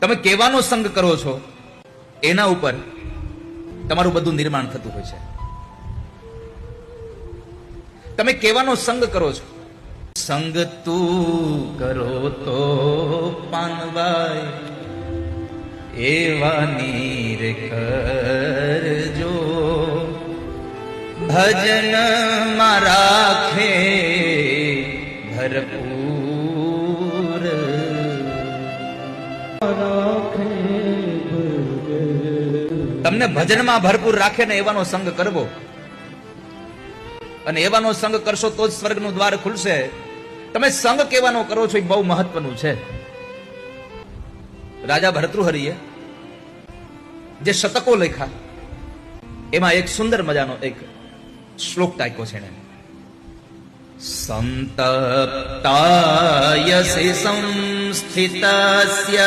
તમે કેવાનો સંગ કરો છો એના ઉપર તમારું બધું નિર્માણ થતું હોય છે. તમે કેવાનો સંગ કરો છો. સંગ તું કરો તો પાનવાય એવા નીર કરજો, ભજન માં રાખે ભરપૂર. તમને ભજનમાં ભરપૂર રાખે ને એવાનો સંગ કરવો, અને એવાનો સંગ કરશો તો જ સ્વર્ગનું દ્વાર ખુલશે. તમે સંગ કેવાનો કરો છો એ બહુ મહત્વનું છે. રાજા ભર્તૃહરિએ જે શતકો લખ્યા એમાં એક સુંદર મજાનો એક શ્લોક ટાંક્યો છે. સંતપ્તાયસે સંસ્થિતસ્ય